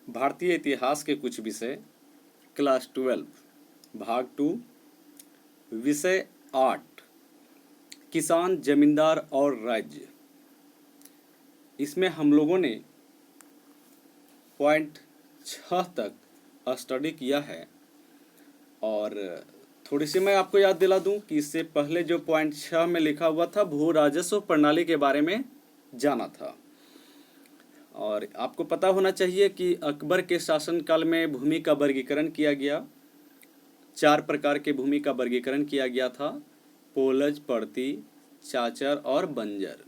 भारतीय इतिहास के कुछ विषय, क्लास 12, भाग 2, विषय 8, किसान, जमींदार और राज्य। इसमें हम लोगों ने पॉइंट 6 तक स्टडी किया है। और थोड़ी सी मैं आपको याद दिला दूं कि इससे पहले जो पॉइंट 6 में लिखा हुआ था, भू राजस्व प्रणाली के बारे में जाना था। और आपको पता होना चाहिए कि अकबर के शासनकाल में भूमि का वर्गीकरण किया गया। 4 प्रकार के भूमि का वर्गीकरण किया गया था: पोलज, पड़ती, चाचर और बंजर।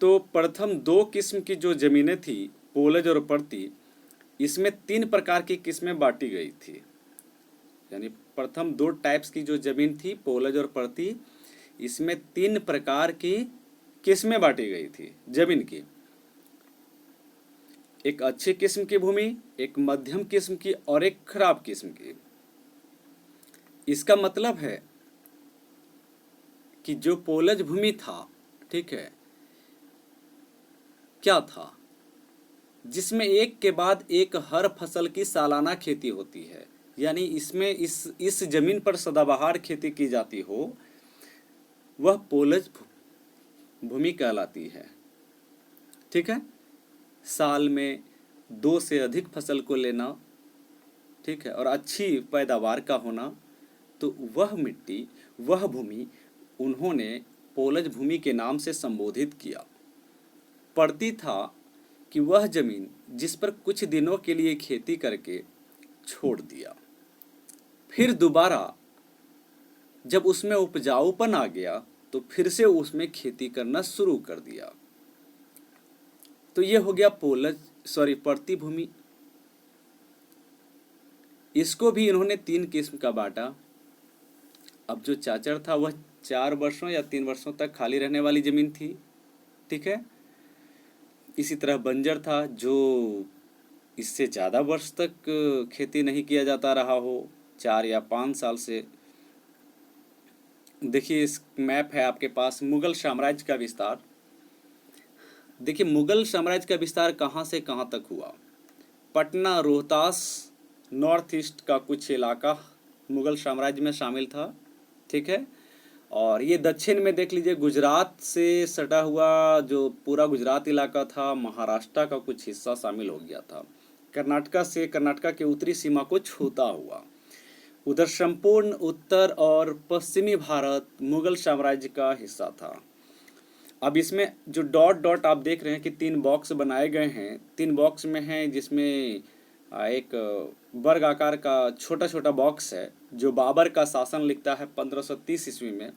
तो प्रथम 2 किस्म की जो जमीनें थी, पोलज और पड़ती, इसमें 3 प्रकार की किस्में बांटी गई थी। यानी प्रथम 2 टाइप्स की जो जमीन थी, पोलज और पड़ती, इसमें 3 प्रकार की किस्में बांटी गई थी जमीन की। एक अच्छी किस्म की भूमि, एक मध्यम किस्म की और एक खराब किस्म की। इसका मतलब है कि जो पोलज भूमि था, ठीक है, क्या था, जिसमें एक के बाद एक हर फसल की सालाना खेती होती है। यानी इसमें इस जमीन पर सदाबहार खेती की जाती हो, वह पोलज भूमि कहलाती है। ठीक है, साल में 2 से अधिक फसल को लेना, ठीक है, और अच्छी पैदावार का होना, तो वह मिट्टी, वह भूमि उन्होंने पोलज भूमि के नाम से संबोधित किया। पड़ती था कि वह जमीन जिस पर कुछ दिनों के लिए खेती करके छोड़ दिया, फिर दोबारा जब उसमें उपजाऊपन आ गया तो फिर से उसमें खेती करना शुरू कर दिया। तो ये हो गया पड़ती भूमि। इसको भी इन्होंने 3 किस्म का बांटा। अब जो चाचर था वह 4 वर्षों या 3 वर्षों तक खाली रहने वाली जमीन थी, ठीक है। इसी तरह बंजर था, जो इससे ज़्यादा वर्ष तक खेती नहीं किया जाता रहा हो, 4 या 5 साल से। देखिए, इस मैप है आपके पास, मुगल साम्राज्य का विस्तार। देखिए, मुगल साम्राज्य का विस्तार कहाँ से कहाँ तक हुआ। पटना, रोहतास, नॉर्थ ईस्ट का कुछ इलाका मुगल साम्राज्य में शामिल था, ठीक है। और ये दक्षिण में देख लीजिए, गुजरात से सटा हुआ जो पूरा गुजरात इलाका था, महाराष्ट्र का कुछ हिस्सा शामिल हो गया था। कर्नाटका के उत्तरी सीमा को छूता हुआ उधर संपूर्ण उत्तर और पश्चिमी भारत मुगल साम्राज्य का हिस्सा था। अब इसमें जो डॉट डॉट आप देख रहे हैं कि 3 बॉक्स बनाए गए हैं, 3 बॉक्स में हैं, जिसमें एक वर्ग आकार का छोटा छोटा बॉक्स है जो बाबर का शासन लिखता है 1530 ईस्वी में।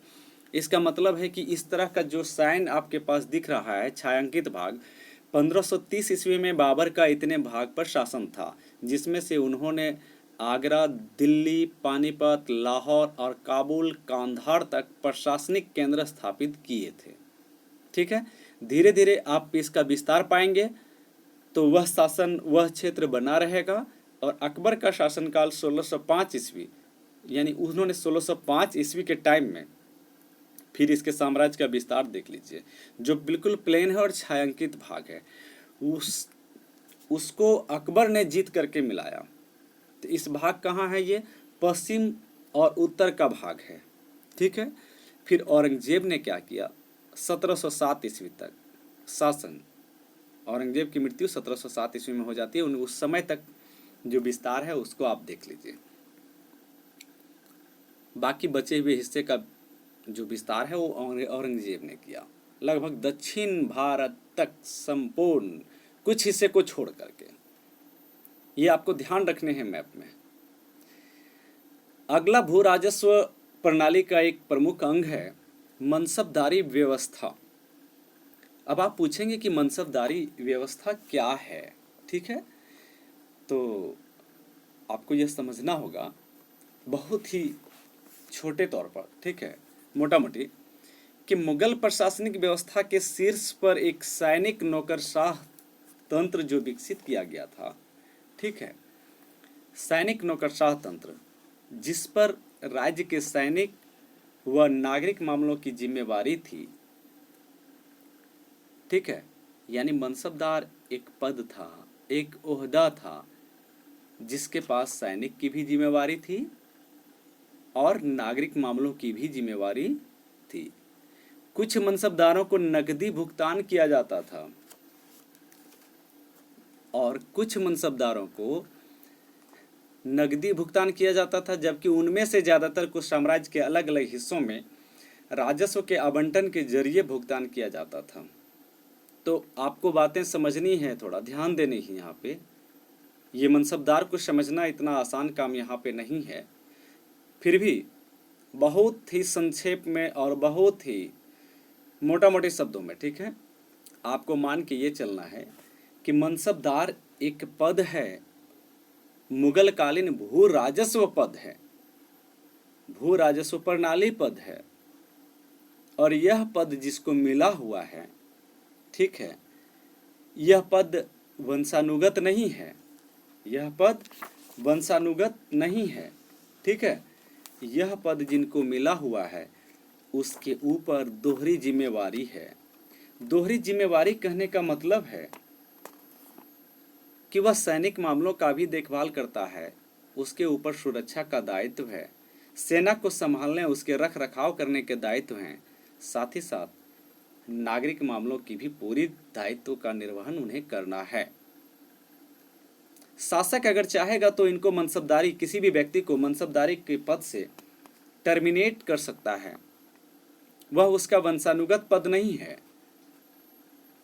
इसका मतलब है कि इस तरह का जो साइन आपके पास दिख रहा है, छायांकित भाग, 1530 ईस्वी में बाबर का इतने भाग पर शासन था, जिसमें से उन्होंने आगरा, दिल्ली, पानीपत, लाहौर और काबुल, कांधार तक प्रशासनिक केंद्र स्थापित किए थे। ठीक है, धीरे धीरे आप इसका विस्तार पाएंगे तो वह शासन, वह क्षेत्र बना रहेगा। और अकबर का शासनकाल 1605 ईस्वी, यानी उन्होंने 1605 ईस्वी के टाइम में फिर इसके साम्राज्य का विस्तार देख लीजिए, जो बिल्कुल प्लेन है और छायांकित भाग है, उसको अकबर ने जीत करके मिलाया। तो इस भाग कहाँ है, ये पश्चिम और उत्तर का भाग है, ठीक है। फिर औरंगजेब ने क्या किया, 1707 ईस्वी तक शासन, औरंगजेब की मृत्यु 1707 ईस्वी में हो जाती है। उस समय तक जो विस्तार है उसको आप देख लीजिए। बाकी बचे हुए हिस्से का जो विस्तार है वो औरंगजेब ने किया, लगभग दक्षिण भारत तक संपूर्ण, कुछ हिस्से को छोड़ करके। ये आपको ध्यान रखने हैं मैप में। अगला भू राजस्व प्रणाली का एक प्रमुख अंग है मनसबदारी व्यवस्था। अब आप पूछेंगे कि मनसबदारी व्यवस्था क्या है, ठीक है। तो आपको यह समझना होगा बहुत ही छोटे तौर पर, ठीक है, मोटा मोटी, कि मुगल प्रशासनिक व्यवस्था के शीर्ष पर एक सैनिक नौकरशाह तंत्र जो विकसित किया गया था, ठीक है, सैनिक नौकरशाह तंत्र, जिस पर राज्य के सैनिक व नागरिक मामलों की जिम्मेवारी थी, ठीक है। यानी मनसबदार एक पद था एक ओहदा था जिसके पास सैनिक की भी जिम्मेवारी थी और नागरिक मामलों की भी जिम्मेवारी थी। कुछ मनसबदारों को नकदी भुगतान किया जाता था और कुछ मनसबदारों को नकदी भुगतान किया जाता था, जबकि उनमें से ज़्यादातर को साम्राज्य के अलग अलग हिस्सों में राजस्व के आवंटन के जरिए भुगतान किया जाता था। तो आपको बातें समझनी है, थोड़ा ध्यान देनी है यहाँ पे। ये मनसबदार को समझना इतना आसान काम यहाँ पे नहीं है, फिर भी बहुत ही संक्षेप में और बहुत ही मोटा मोटे शब्दों में, ठीक है, आपको मान के ये चलना है कि मनसबदार एक पद है, मुगल कालीन भू राजस्व पद है, भू राजस्व प्रणाली पद है, और यह पद जिसको मिला हुआ है, ठीक है, यह पद वंशानुगत नहीं है, यह पद वंशानुगत नहीं है, ठीक है। यह पद जिनको मिला हुआ है उसके ऊपर दोहरी जिम्मेवारी है। दोहरी जिम्मेवारी कहने का मतलब है कि वह सैनिक मामलों का भी देखभाल करता है, उसके ऊपर सुरक्षा का दायित्व है, सेना को संभालने उसके रख रखाव करने के दायित्व हैं, साथ ही साथ नागरिक मामलों की भी पूरी दायित्व का निर्वहन उन्हें करना है। शासक अगर चाहेगा तो इनको मनसबदारी, किसी भी व्यक्ति को मनसबदारी के पद से टर्मिनेट कर सकता है, वह उसका वंशानुगत पद नहीं है।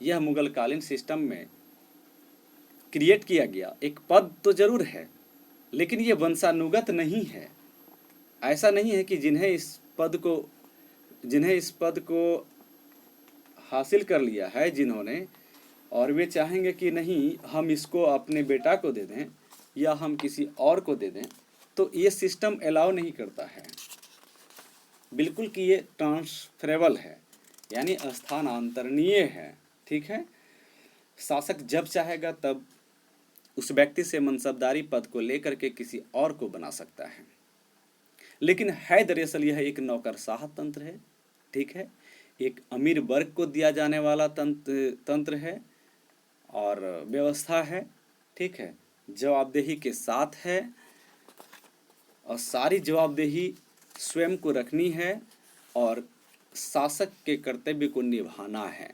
यह मुगल कालीन सिस्टम में क्रिएट किया गया एक पद तो जरूर है, लेकिन यह वंशानुगत नहीं है। ऐसा नहीं है कि जिन्हें इस पद को हासिल कर लिया है जिन्होंने, और वे चाहेंगे कि नहीं हम इसको अपने बेटा को दे दें या हम किसी और को दे दें, तो ये सिस्टम अलाउ नहीं करता है बिल्कुल कि ये ट्रांसफरेबल है, यानी स्थानांतरणीय है, ठीक है। शासक जब चाहेगा तब उस व्यक्ति से मनसबदारी पद को लेकर के किसी और को बना सकता है, लेकिन है दरअसल यह एक नौकरशाह तंत्र है, ठीक है, एक अमीर वर्ग को दिया जाने वाला तंत्र है और व्यवस्था है, ठीक है, जवाबदेही के साथ है और सारी जवाबदेही स्वयं को रखनी है और शासक के कर्तव्य को निभाना है।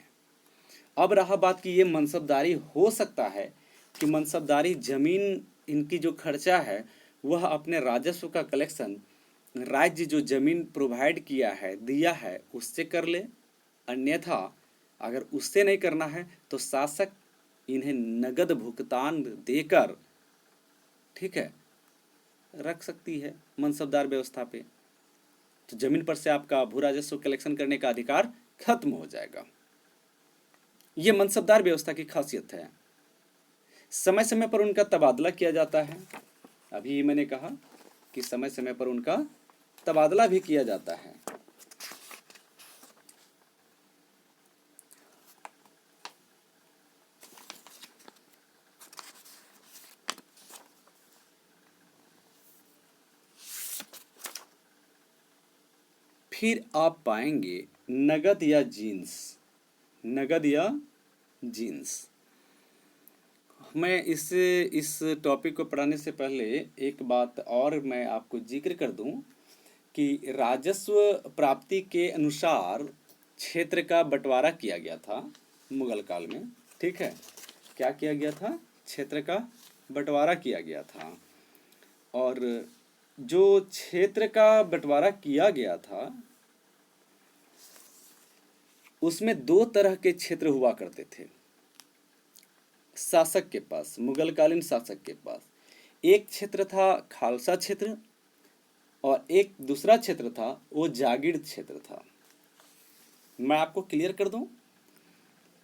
अब रहा बात कि ये मनसबदारी हो सकता है कि मनसबदारी जमीन, इनकी जो खर्चा है वह अपने राजस्व का कलेक्शन राज्य जो जमीन प्रोवाइड किया है, दिया है, उससे कर ले, अन्यथा अगर उससे नहीं करना है तो शासक इन्हें नगद भुगतान देकर, ठीक है, रख सकती है मनसबदार व्यवस्था पे। तो जमीन पर से आपका भू राजस्व कलेक्शन करने का अधिकार खत्म हो जाएगा। ये मनसबदार व्यवस्था की खासियत है। समय समय पर उनका तबादला किया जाता है। अभी मैंने कहा कि समय समय पर उनका तबादला भी किया जाता है। फिर आप पाएंगे नगद या जीन्स। नगद या जीन्स। मैं इस टॉपिक को पढ़ाने से पहले एक बात और मैं आपको जिक्र कर दूं कि राजस्व प्राप्ति के अनुसार क्षेत्र का बंटवारा किया गया था मुगल काल में, ठीक है। क्या किया गया था? क्षेत्र का बंटवारा किया गया था। और जो क्षेत्र का बंटवारा किया गया था उसमें दो तरह के क्षेत्र हुआ करते थे शासक के पास, मुगल कालीन शासक के पास। एक क्षेत्र था खालसा क्षेत्र और एक दूसरा क्षेत्र था वो जागीर क्षेत्र था। मैं आपको क्लियर कर दूं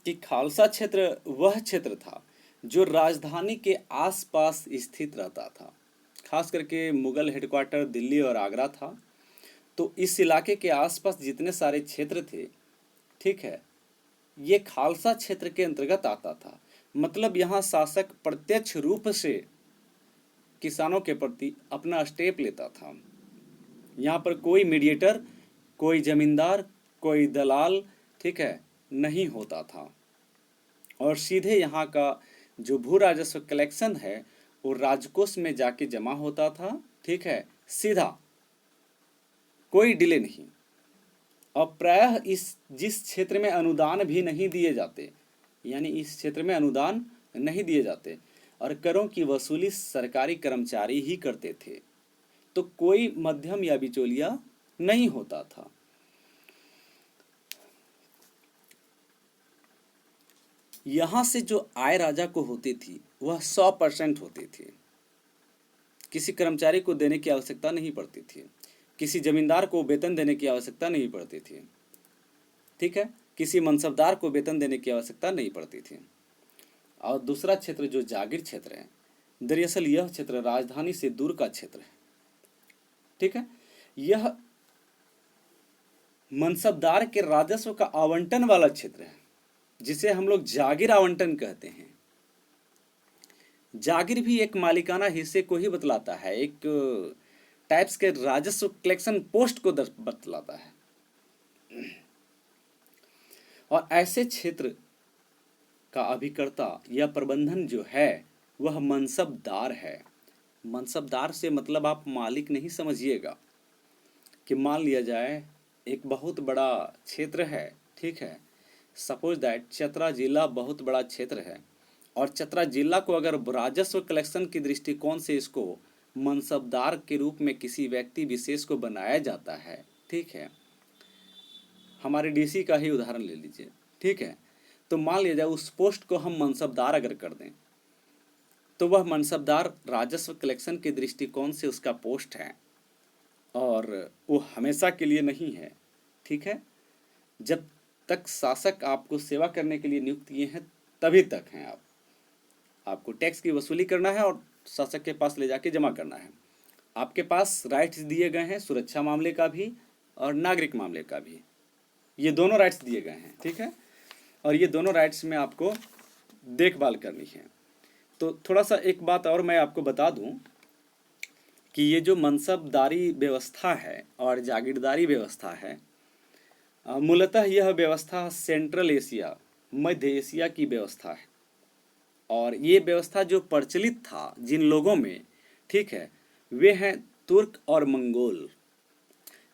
कि खालसा क्षेत्र वह क्षेत्र था जो राजधानी के आसपास स्थित रहता था, खास करके मुगल हेडक्वार्टर दिल्ली और आगरा था। तो इस इलाके के आसपास जितने सारे क्षेत्र थे, ठीक है, ये खालसा क्षेत्र के अंतर्गत आता था। मतलब यहाँ शासक प्रत्यक्ष रूप से किसानों के प्रति अपना स्टेप लेता था। यहाँ पर कोई मीडिएटर, कोई जमींदार, कोई दलाल, ठीक है, नहीं होता था। और सीधे यहाँ का जो भू राजस्व कलेक्शन है वो राजकोष में जाके जमा होता था, ठीक है, सीधा, कोई डिले नहीं। और प्रायः इस जिस क्षेत्र में अनुदान भी नहीं दिए जाते, यानी इस क्षेत्र में अनुदान नहीं दिए जाते और करों की वसूली सरकारी कर्मचारी ही करते थे, तो कोई मध्यम या बिचौलिया नहीं होता था। यहां से जो आय राजा को होती थी वह 100% होती थी। किसी कर्मचारी को देने की आवश्यकता नहीं पड़ती थी, किसी जमींदार को वेतन देने की आवश्यकता नहीं पड़ती थी, ठीक है, किसी मनसबदार को वेतन देने की आवश्यकता नहीं पड़ती थी। और दूसरा क्षेत्र जो जागीर क्षेत्र है, दरअसल यह क्षेत्र राजधानी से दूर का क्षेत्र है, ठीक है। यह मनसबदार के राजस्व का आवंटन वाला क्षेत्र है, जिसे हम लोग जागीर आवंटन कहते हैं। जागीर भी एक मालिकाना हिस्से को ही बतलाता है, एक टाइप्स के राजस्व कलेक्शन पोस्ट को बतलाता है। और ऐसे क्षेत्र का अभिकर्ता या प्रबंधन जो है वह मनसबदार है। मनसबदार से मतलब आप मालिक नहीं समझिएगा कि मान लिया जाए एक बहुत बड़ा क्षेत्र है, ठीक है, सपोज दैट चतरा जिला बहुत बड़ा क्षेत्र है और चतरा जिला को अगर राजस्व कलेक्शन की दृष्टिकोण से इसको मनसबदार के रूप में किसी व्यक्ति विशेष को बनाया जाता है, ठीक है, हमारे डीसी का ही उदाहरण ले लीजिए, ठीक है, तो मान लिया जाए उस पोस्ट को हम मनसबदार अगर कर दें तो वह मनसबदार राजस्व कलेक्शन के दृष्टिकोण से उसका पोस्ट है और वो हमेशा के लिए नहीं है, ठीक है। जब तक शासक आपको सेवा करने के लिए नियुक्त किए हैं तभी तक हैं आपको टैक्स की वसूली करना है और शासक के पास ले जाके जमा करना है। आपके पास राइट्स दिए गए हैं, सुरक्षा मामले का भी और नागरिक मामले का भी, ये दोनों राइट्स दिए गए हैं, ठीक है, और ये दोनों राइट्स में आपको देखभाल करनी है। तो थोड़ा सा एक बात और मैं आपको बता दूं कि ये जो मनसबदारी व्यवस्था है और जागीरदारी व्यवस्था है, मूलतः यह व्यवस्था सेंट्रल एशिया, मध्य एशिया की व्यवस्था है। और ये व्यवस्था जो प्रचलित था जिन लोगों में, ठीक है, वे हैं तुर्क और मंगोल।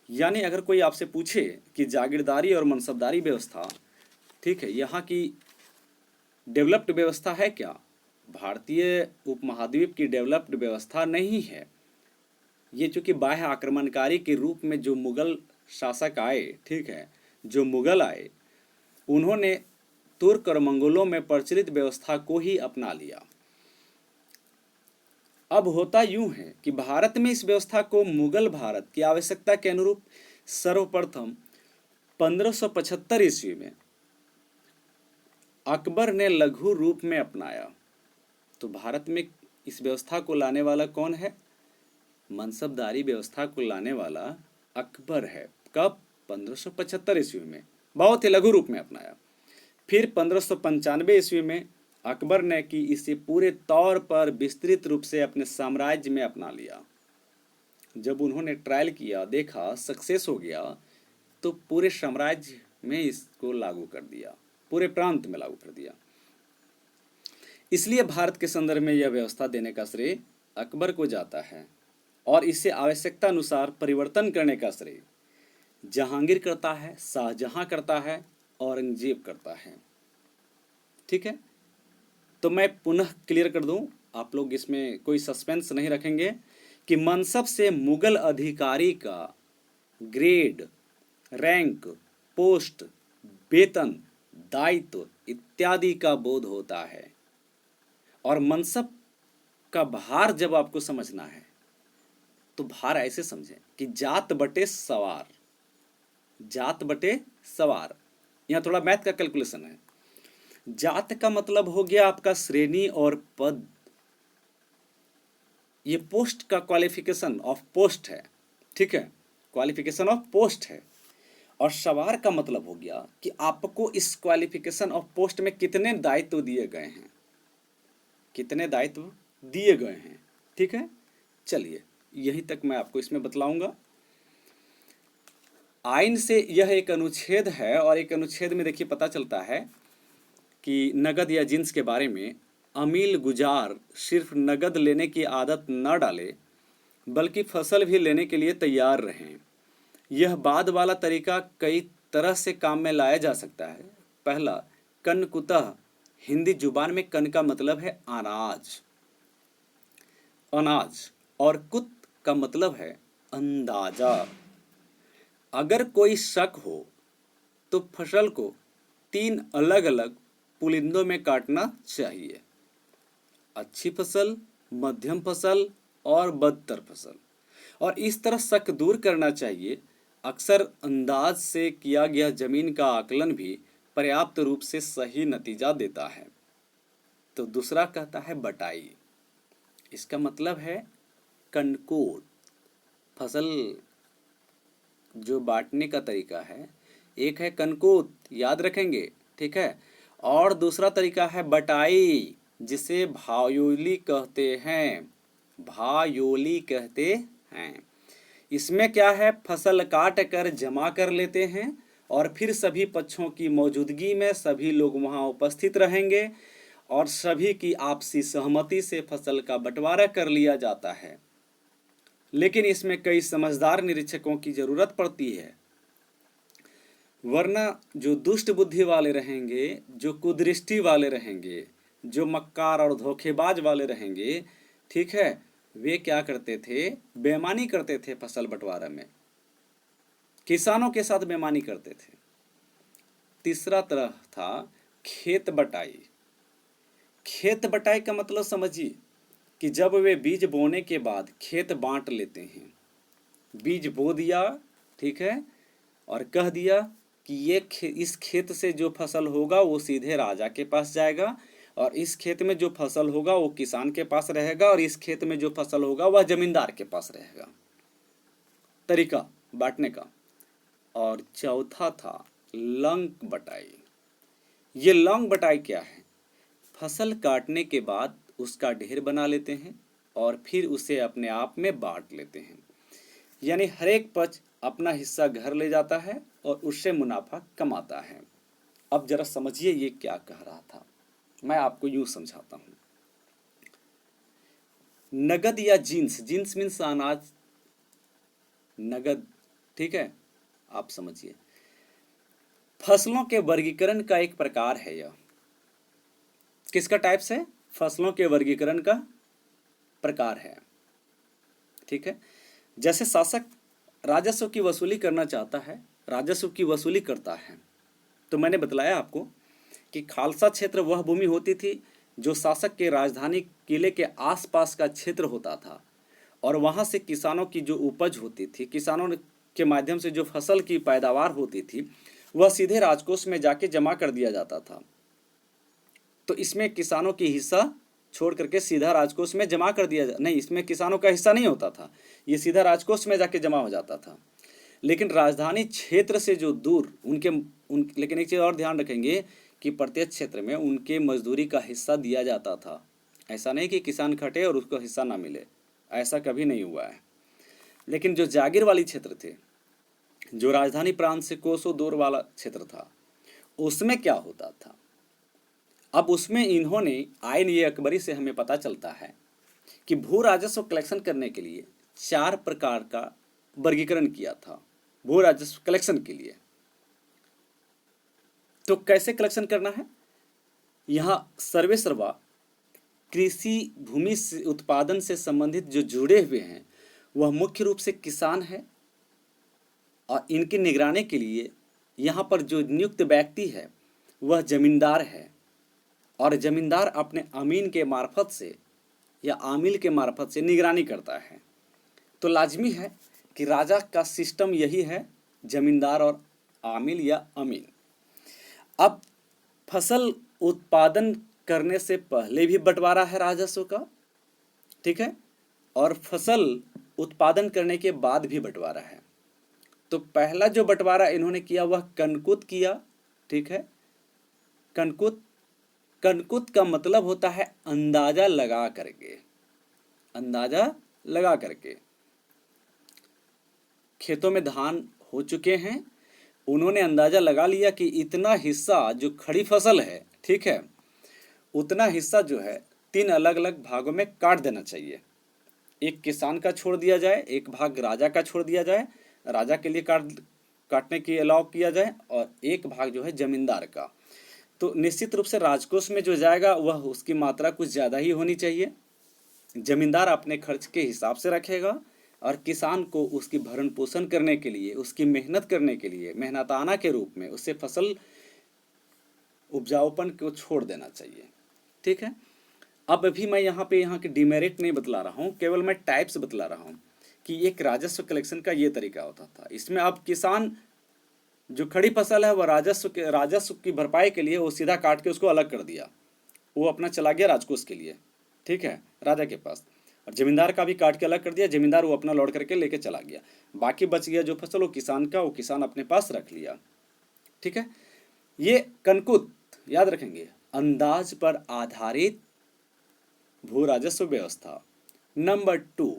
यानी अगर कोई आपसे पूछे कि जागीरदारी और मनसबदारी व्यवस्था, ठीक है, यहाँ की डेवलप्ड व्यवस्था है क्या? भारतीय उपमहाद्वीप की डेवलप्ड व्यवस्था नहीं है। ये चूँकि बाह्य आक्रमणकारी के रूप में जो मुगल शासक आए, ठीक है, जो मुगल आए, उन्होंने तुर्क और मंगोलों में प्रचलित व्यवस्था को ही अपना लिया। अब होता यूं है कि भारत में इस व्यवस्था को मुगल भारत की आवश्यकता के अनुरूप सर्वप्रथम 1575 ईस्वी में अकबर ने लघु रूप में अपनाया। तो भारत में इस व्यवस्था को लाने वाला कौन है? मनसबदारी व्यवस्था को लाने वाला अकबर है। कब? 1575 ईस्वी में, बहुत ही लघु रूप में अपनाया। फिर 1595 ईस्वी में अकबर ने कि इसे पूरे तौर पर विस्तृत रूप से अपने साम्राज्य में अपना लिया। जब उन्होंने ट्रायल किया, देखा सक्सेस हो गया, तो पूरे साम्राज्य में इसको लागू कर दिया, पूरे प्रांत में लागू कर दिया। इसलिए भारत के संदर्भ में यह व्यवस्था देने का श्रेय अकबर को जाता है और इसे आवश्यकता अनुसार परिवर्तन करने का श्रेय जहांगीर करता है, शाहजहां करता है, औरंगजेब करता है। ठीक है, तो मैं पुनः क्लियर कर दूं, आप लोग इसमें कोई सस्पेंस नहीं रखेंगे कि मनसब से मुगल अधिकारी का ग्रेड, रैंक, पोस्ट, वेतन, दायित्व इत्यादि का बोध होता है। और मनसब का भार जब आपको समझना है तो भार ऐसे समझें कि जात बटे सवार, जात बटे सवार। यहाँ थोड़ा मैथ का कैलकुलेशन है। जात का मतलब हो गया आपका श्रेणी और पद, ये पोस्ट का क्वालिफिकेशन ऑफ पोस्ट है। ठीक है, क्वालिफिकेशन ऑफ पोस्ट है। और सवार का मतलब हो गया कि आपको इस क्वालिफिकेशन ऑफ पोस्ट में कितने दायित्व दिए गए हैं, कितने दायित्व दिए गए हैं। ठीक है, चलिए यहीं तक मैं आपको इसमें बतलाऊंगा। आइन से यह एक अनुच्छेद है और एक अनुच्छेद में देखिए पता चलता है कि नगद या जिन्स के बारे में अमील गुजार सिर्फ नगद लेने की आदत न डाले बल्कि फसल भी लेने के लिए तैयार रहें। यह बाद वाला तरीका कई तरह से काम में लाया जा सकता है। पहला, कन कुतः। हिंदी जुबान में कन का मतलब है अनाज, अनाज, और कुत का मतलब है अंदाजा। अगर कोई शक हो तो फसल को 3 अलग अलग पुलिंदों में काटना चाहिए: अच्छी फसल, मध्यम फसल और बदतर फसल। और इस तरह शक दूर करना चाहिए। अक्सर अंदाज से किया गया जमीन का आकलन भी पर्याप्त रूप से सही नतीजा देता है। तो दूसरा कहता है बटाई। इसका मतलब है कनकोट। फसल जो बांटने का तरीका है, एक है कनकोत, याद रखेंगे, ठीक है, और दूसरा तरीका है बटाई, जिसे भायोली कहते हैं, भायोली कहते हैं। इसमें क्या है, फसल काट कर जमा कर लेते हैं और फिर सभी पक्षों की मौजूदगी में सभी लोग वहां उपस्थित रहेंगे और सभी की आपसी सहमति से फसल का बंटवारा कर लिया जाता है। लेकिन इसमें कई समझदार निरीक्षकों की जरूरत पड़ती है, वरना जो दुष्ट बुद्धि वाले रहेंगे, जो कुदृष्टि वाले रहेंगे, जो मक्कार और धोखेबाज वाले रहेंगे, ठीक है, वे क्या करते थे, बेईमानी करते थे फसल बंटवारा में, किसानों के साथ बेईमानी करते थे। तीसरा तरह था खेत बटाई। खेत बटाई का मतलब समझिए कि जब वे बीज बोने के बाद खेत बांट लेते हैं, बीज बो दिया, ठीक है, और कह दिया कि इस खेत से जो फसल होगा वो सीधे राजा के पास जाएगा और इस खेत में जो फसल होगा वो किसान के पास रहेगा और इस खेत में जो फसल होगा वह जमींदार के पास रहेगा। तरीका बांटने का। और चौथा था लंक बटाई। ये लंक बटाई क्या है, फसल काटने के बाद उसका ढेर बना लेते हैं और फिर उसे अपने आप में बांट लेते हैं, यानी हर एक पक्ष अपना हिस्सा घर ले जाता है और उससे मुनाफा कमाता है। अब जरा समझिए ये क्या कह रहा था, मैं आपको यूं समझाता हूं। नगद या जींस, जींस मीन्स अनाज, नगद, ठीक है, आप समझिए। फसलों के वर्गीकरण का एक प्रकार है यह। किसका टाइप से, फसलों के वर्गीकरण का प्रकार है, ठीक है। जैसे शासक राजस्व की वसूली करना चाहता है, राजस्व की वसूली करता है, तो मैंने बतलाया आपको कि खालसा क्षेत्र वह भूमि होती थी जो शासक के राजधानी किले के आसपास का क्षेत्र होता था और वहां से किसानों की जो उपज होती थी, किसानों के माध्यम से जो फसल की पैदावार होती थी, वह सीधे राजकोष में जाके जमा कर दिया जाता था। तो इसमें किसानों की हिस्सा छोड़ करके सीधा राजकोष में जमा कर दिया नहीं, इसमें किसानों का हिस्सा नहीं होता था, ये सीधा राजकोष में जाके जमा हो जाता था। लेकिन राजधानी क्षेत्र से जो दूर लेकिन एक चीज़ और ध्यान रखेंगे कि प्रत्येक क्षेत्र में उनके मजदूरी का हिस्सा दिया जाता था। ऐसा नहीं कि किसान खटे और उसको हिस्सा ना मिले, ऐसा कभी नहीं हुआ है। लेकिन जो जागीर वाली क्षेत्र थे, जो राजधानी प्रांत से कोसों दूर वाला क्षेत्र था, उसमें क्या होता था, अब उसमें इन्होंने आईन ये अकबरी से हमें पता चलता है कि भू राजस्व कलेक्शन करने के लिए 4 प्रकार का वर्गीकरण किया था भू राजस्व कलेक्शन के लिए। तो कैसे कलेक्शन करना है, यहाँ सर्वे सर्वा कृषि भूमि से उत्पादन से संबंधित जो जुड़े हुए हैं वह मुख्य रूप से किसान है और इनकी निगरानी के लिए यहाँ पर जो नियुक्त व्यक्ति है वह जमींदार है और जमींदार अपने अमीन के मार्फत से या आमिल के मार्फत से निगरानी करता है। तो लाजमी है कि राजा का सिस्टम यही है, जमींदार और आमिल या अमीन। अब फसल उत्पादन करने से पहले भी बंटवारा है राजस्व का, ठीक है, और फसल उत्पादन करने के बाद भी बंटवारा है। तो पहला जो बंटवारा इन्होंने किया वह कनकुत किया, ठीक है। कनकुत, कनकुत का मतलब होता है अंदाजा लगा करके, अंदाजा लगा करके। खेतों में धान हो चुके हैं, उन्होंने अंदाजा लगा लिया कि इतना हिस्सा जो खड़ी फसल है, ठीक है, उतना हिस्सा जो है 3 अलग अलग भागों में काट देना चाहिए। एक किसान का छोड़ दिया जाए, एक भाग राजा का छोड़ दिया जाए, राजा के लिए काटने की अलाउ किया जाए, और एक भाग जो है जमींदार का। तो निश्चित रूप से राजकोष में जो जाएगा वह उसकी मात्रा कुछ ज़्यादा ही होनी चाहिए। जमींदार अपने खर्च के हिसाब से रखेगा और किसान को उसकी भरण पोषण करने के लिए, उसकी मेहनत करने के लिए, मेहनताना के रूप में उसे फसल उपजाऊपन को छोड़ देना चाहिए। ठीक है। अब अभी मैं यहाँ की डिमेरिट नहीं बतला रहा हूँ, केवल मैं टाइप्स बतला रहा हूँ कि एक राजस्व कलेक्शन का ये तरीका होता था। इसमें अब किसान जो खड़ी फसल है वह राजस्व की भरपाई के लिए वो सीधा काट के उसको अलग कर दिया, वो अपना चला गया राजकोष के लिए, ठीक है, राजा के पास। और जमींदार का भी काट के अलग कर दिया, जमींदार वो अपना लौट करके लेके चला गया। बाकी बच गया जो फसल वो किसान का, वो किसान अपने पास रख लिया। ठीक है। ये कनकुत याद रखेंगे, अंदाज पर आधारित भू राजस्व व्यवस्था। नंबर टू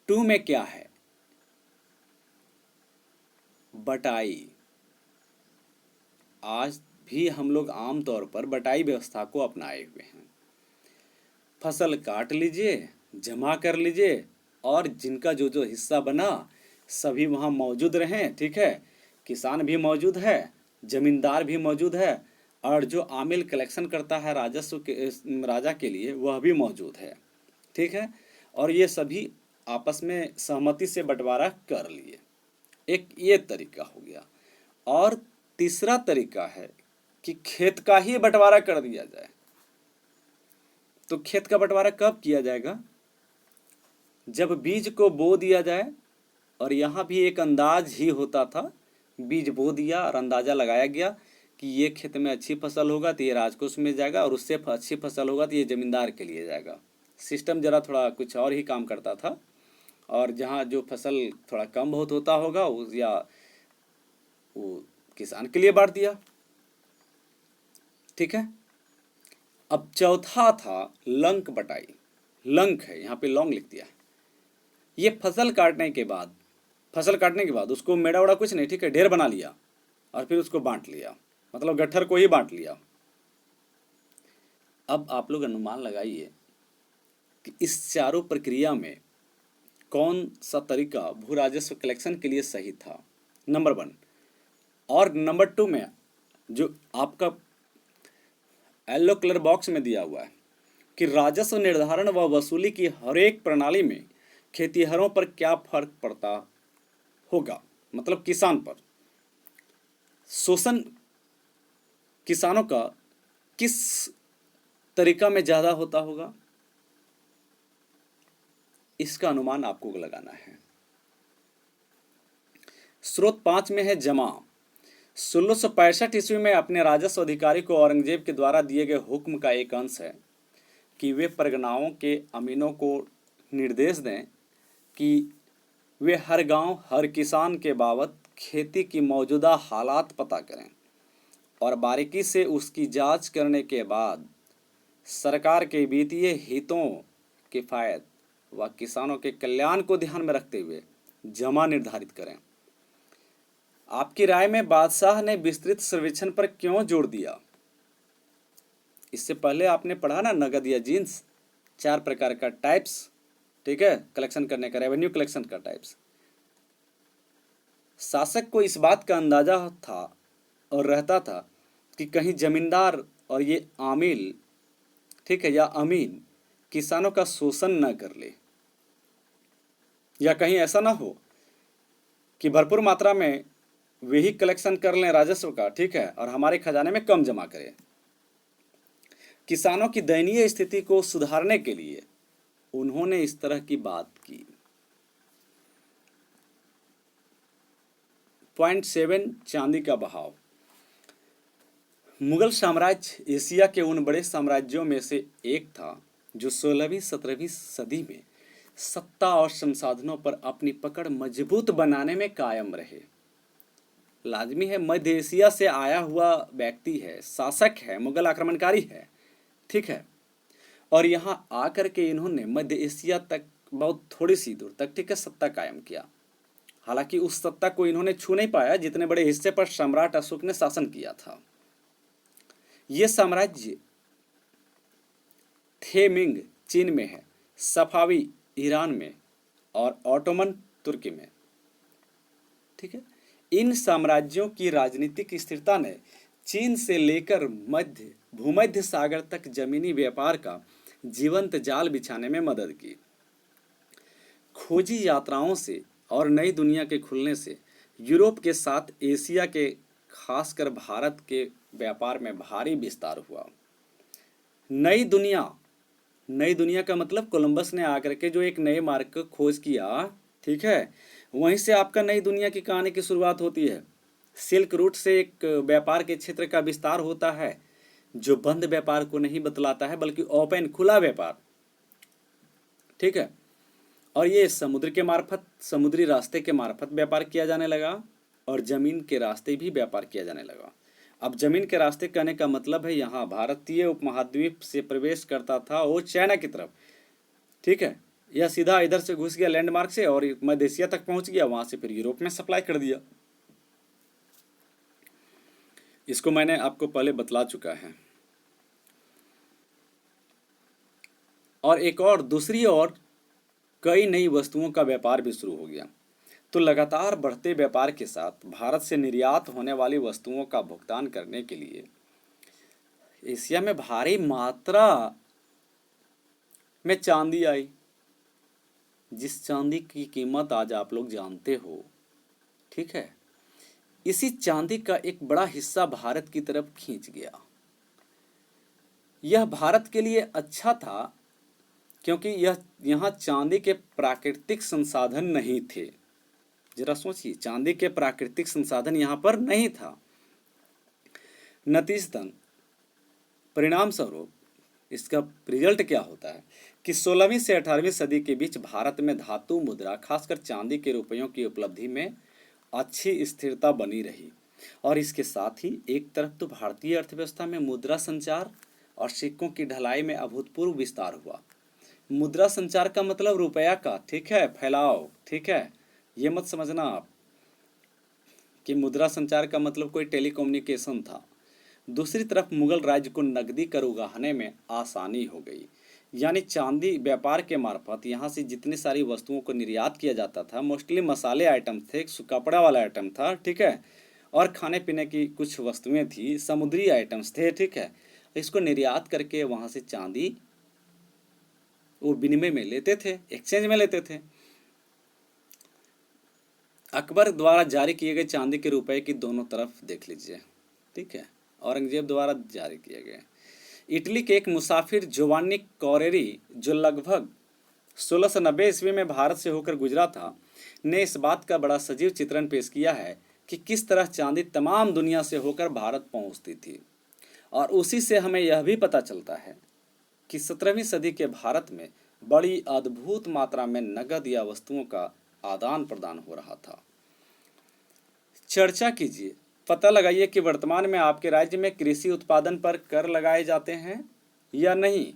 में क्या है? बटाई। आज भी हम लोग आमतौर पर बटाई व्यवस्था को अपनाए हुए हैं। फसल काट लीजिए, जमा कर लीजिए, और जिनका जो जो हिस्सा बना सभी वहाँ मौजूद रहें। ठीक है। किसान भी मौजूद है, जमींदार भी मौजूद है, और जो आमिल कलेक्शन करता है राजस्व के राजा के लिए वह भी मौजूद है। ठीक है। और ये सभी आपस में सहमति से बंटवारा कर लिए। एक ये तरीका हो गया। और तीसरा तरीका है कि खेत का ही बंटवारा कर दिया जाए। तो खेत का बंटवारा कब किया जाएगा? जब बीज को बो दिया जाए। और यहाँ भी एक अंदाज ही होता था, बीज बो दिया और अंदाजा लगाया गया कि ये खेत में अच्छी फसल होगा तो ये राजकोष में जाएगा, और उससे अच्छी फसल होगा तो ये जमींदार के लिए जाएगा। सिस्टम जरा थोड़ा कुछ और ही काम करता था। और जहाँ जो फसल थोड़ा कम बहुत होता होगा या वो किसान के लिए बांट दिया। ठीक है। अब चौथा था लंक बटाई। लंक है, यहाँ पे लॉन्ग लिख दिया है। ये फसल काटने के बाद उसको मेड़ा उड़ा कुछ नहीं, ठीक है, ढेर बना लिया और फिर उसको बांट लिया, मतलब गट्ठर को ही बांट लिया। अब आप लोग अनुमान लगाइए कि इस चारों प्रक्रिया में कौन सा तरीका भू राजस्व कलेक्शन के लिए सही था, नंबर 1। और नंबर 2 में जो आपका येलो कलर बॉक्स में दिया हुआ है कि राजस्व निर्धारण व वसूली की हर एक प्रणाली में खेतीहरों पर क्या फर्क पड़ता होगा, मतलब किसान पर शोषण किसानों का किस तरीका में ज़्यादा होता होगा, इसका अनुमान आपको लगाना है। स्रोत 5 में है जमा। 1665 ईस्वी में अपने राजस्व अधिकारी को औरंगजेब के द्वारा दिए गए हुक्म का एक अंश है कि वे परगनाओं के अमीनों को निर्देश दें कि वे हर गांव, हर किसान के बाबत खेती की मौजूदा हालात पता करें और बारीकी से उसकी जांच करने के बाद सरकार के वित्तीय हितों, किफ़ायत व किसानों के कल्याण को ध्यान में रखते हुए जमा निर्धारित करें। आपकी राय में बादशाह ने विस्तृत सर्वेक्षण पर क्यों जोर दिया? इससे पहले आपने पढ़ा ना, नगद या जींस, 4 प्रकार का टाइप्स, ठीक है, कलेक्शन करने का, रेवेन्यू कलेक्शन का टाइप्स। शासक को इस बात का अंदाजा था और रहता था कि कहीं जमींदार और ये आमिल, ठीक है, या अमीन किसानों का शोषण न कर ले, या कहीं ऐसा ना हो कि भरपूर मात्रा में वे ही कलेक्शन कर लें राजस्व का, ठीक है, और हमारे खजाने में कम जमा करें। किसानों की दयनीय स्थिति को सुधारने के लिए उन्होंने इस तरह की बात की। पॉइंट 7, चांदी का बहाव। मुगल साम्राज्य एशिया के उन बड़े साम्राज्यों में से एक था जो 16वीं-17वीं सदी में सत्ता और संसाधनों पर अपनी पकड़ मजबूत बनाने में कायम रहे। लाजमी है, मध्य एशिया से आया हुआ व्यक्ति है, शासक है, मुगल आक्रमणकारी है, ठीक है, और यहाँ आकर के इन्होंने मध्य एशिया तक बहुत थोड़ी सी दूर तक, ठीक है, सत्ता कायम किया। हालांकि उस सत्ता को इन्होंने छू नहीं पाया जितने बड़े हिस्से पर सम्राट अशोक ने शासन किया था। ये साम्राज्य थेमिंग चीन में है, सफावी ईरान में और ऑटोमन तुर्की में। ठीक है, इन साम्राज्यों की राजनीतिक स्थिरता ने चीन से लेकर भूमध्य सागर तक जमीनी व्यापार का जीवंत जाल बिछाने में मदद की। खोजी यात्राओं से और नई दुनिया के खुलने से यूरोप के साथ एशिया के, खासकर भारत के व्यापार में भारी विस्तार हुआ। नई दुनिया का मतलब कोलंबस ने आकर के जो एक नए मार्ग का खोज किया, ठीक है, वहीं से आपका नई दुनिया की कहानी की शुरुआत होती है। सिल्क रूट से एक व्यापार के क्षेत्र का विस्तार होता है जो बंद व्यापार को नहीं बतलाता है बल्कि ओपन, खुला व्यापार। ठीक है, और ये समुद्र के मार्फत, समुद्री रास्ते के मार्फत व्यापार किया जाने लगा और जमीन के रास्ते भी व्यापार किया जाने लगा। अब जमीन के रास्ते कहने का मतलब है यहाँ भारतीय उपमहाद्वीप से प्रवेश करता था वो चाइना की तरफ। ठीक है, यह सीधा इधर से घुस गया लैंडमार्क से और मध्य एशिया तक पहुंच गया, वहां से फिर यूरोप में सप्लाई कर दिया। इसको मैंने आपको पहले बतला चुका है। और एक और दूसरी ओर कई नई वस्तुओं का व्यापार भी शुरू हो गया। तो लगातार बढ़ते व्यापार के साथ भारत से निर्यात होने वाली वस्तुओं का भुगतान करने के लिए एशिया में भारी मात्रा में चांदी आई, जिस चांदी की कीमत आज आप लोग जानते हो। ठीक है, इसी चांदी का एक बड़ा हिस्सा भारत की तरफ खींच गया। यह भारत के लिए अच्छा था क्योंकि यहाँ चांदी के प्राकृतिक संसाधन नहीं थे। जरा सोचिए, चांदी के प्राकृतिक संसाधन यहाँ पर नहीं था। नतीजतन परिणाम स्वरूप इसका रिजल्ट क्या होता है कि 16वीं से 18वीं सदी के बीच भारत में धातु मुद्रा, खासकर चांदी के रुपयों की उपलब्धि में अच्छी स्थिरता बनी रही। और इसके साथ ही एक तरफ तो भारतीय अर्थव्यवस्था में मुद्रा संचार और सिक्कों की ढलाई में अभूतपूर्व विस्तार हुआ। मुद्रा संचार का मतलब रुपया का, ठीक है, फैलाव। ठीक है, ये मत समझना आप कि मुद्रा संचार का मतलब कोई टेलीकम्युनिकेशन था। दूसरी तरफ मुगल राज्य को नकदी कर उगाहने में आसानी हो गई, यानी चांदी व्यापार के मार्फत यहाँ से जितनी सारी वस्तुओं को निर्यात किया जाता था, मोस्टली मसाले आइटम थे, कपड़ा वाला आइटम था, ठीक है, और खाने पीने की कुछ वस्तुएं थी, समुद्री आइटम्स थे। ठीक है, इसको निर्यात करके वहाँ से चांदी वो विनिमय में लेते थे, एक्सचेंज में लेते थे। अकबर द्वारा जारी किए गए चांदी के रुपए की दोनों तरफ देख लीजिए। ठीक है, औरंगजेब द्वारा जारी किए गए। इटली के एक मुसाफिर जोवान्नी कॉरेरी, जो लगभग 1690 ईस्वी में भारत से होकर गुजरा था, ने इस बात का बड़ा सजीव चित्रण पेश किया है कि किस तरह चांदी तमाम दुनिया से होकर भारत पहुंचती थी। और उसी से हमें यह भी पता चलता है कि 17वीं सदी के भारत में बड़ी अद्भुत मात्रा में नगद या वस्तुओं का आदान प्रदान हो रहा था। चर्चा कीजिए, पता लगाइए कि वर्तमान में आपके राज्य में कृषि उत्पादन पर कर लगाए जाते हैं या नहीं।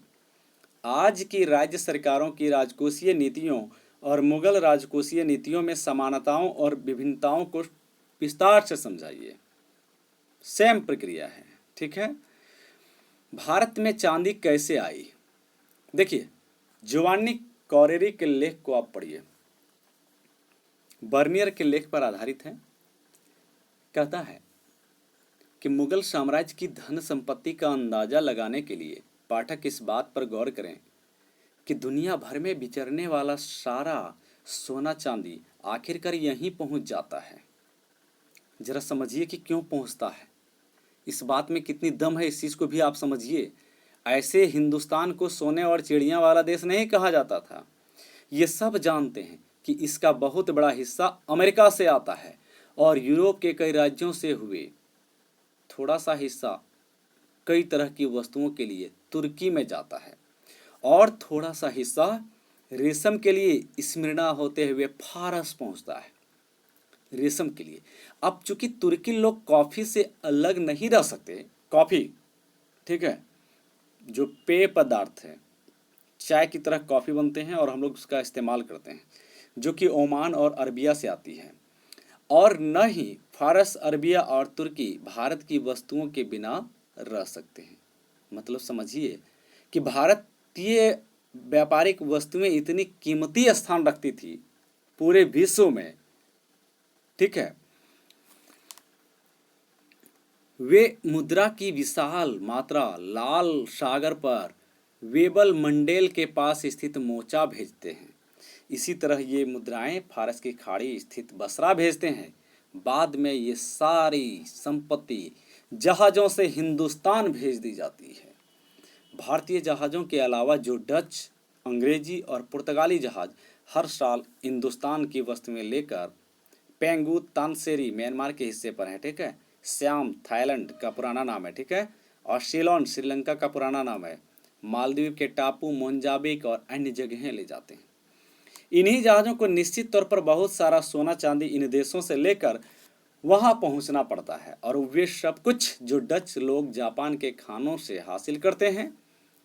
आज की राज्य सरकारों की राजकोषीय नीतियों और मुगल राजकोषीय नीतियों में समानताओं और विभिन्नताओं को विस्तार से समझाइए। सेम प्रक्रिया है। ठीक है, भारत में चांदी कैसे आई? देखिए, जोवान्नी कॉरेरी के लेख को आप पढ़िए, बर्नियर के लेख पर आधारित है। कहता है कि मुगल साम्राज्य की धन संपत्ति का अंदाजा लगाने के लिए पाठक इस बात पर गौर करें कि दुनिया भर में विचरने वाला सारा सोना चांदी आखिरकार यहीं पहुंच जाता है। जरा समझिए कि क्यों पहुंचता है, इस बात में कितनी दम है, इस चीज़ को भी आप समझिए। ऐसे हिंदुस्तान को सोने और चिड़िया वाला देश नहीं कहा जाता था। ये सब जानते हैं कि इसका बहुत बड़ा हिस्सा अमेरिका से आता है और यूरोप के कई राज्यों से हुए थोड़ा सा हिस्सा कई तरह की वस्तुओं के लिए तुर्की में जाता है और थोड़ा सा हिस्सा रेशम के लिए स्मिर्ना होते हुए फारस पहुंचता है, रेशम के लिए। अब चूंकि तुर्की लोग कॉफ़ी से अलग नहीं रह सकते, कॉफ़ी, ठीक है, जो पेय पदार्थ है, चाय की तरह कॉफ़ी बनते हैं और हम लोग उसका इस्तेमाल करते हैं, जो कि ओमान और अरबिया से आती है। और न ही फारस, अरबिया और तुर्की भारत की वस्तुओं के बिना रह सकते हैं। मतलब समझिए कि भारतीय व्यापारिक वस्तुएं इतनी कीमती स्थान रखती थी पूरे विश्व में, ठीक है। वे मुद्रा की विशाल मात्रा लाल सागर पर वेबल मंडेल के पास स्थित मोचा भेजते हैं। इसी तरह ये मुद्राएं फारस की खाड़ी स्थित बसरा भेजते हैं। बाद में ये सारी संपत्ति जहाज़ों से हिंदुस्तान भेज दी जाती है। भारतीय जहाज़ों के अलावा जो डच, अंग्रेजी और पुर्तगाली जहाज़ हर साल हिंदुस्तान की वस्तुएं लेकर पेंगू तानसेरी म्यांमार के हिस्से पर है, ठीक है। श्याम थाईलैंड का पुराना नाम है, ठीक है। और सीलोन श्रीलंका का पुराना नाम है। मालदीव के टापू मोजाम्बिक और अन्य जगहें ले जाते हैं। इन्हीं जहाज़ों को निश्चित तौर पर बहुत सारा सोना चांदी इन देशों से लेकर वहां पहुंचना पड़ता है, और वे सब कुछ जो डच लोग जापान के खानों से हासिल करते हैं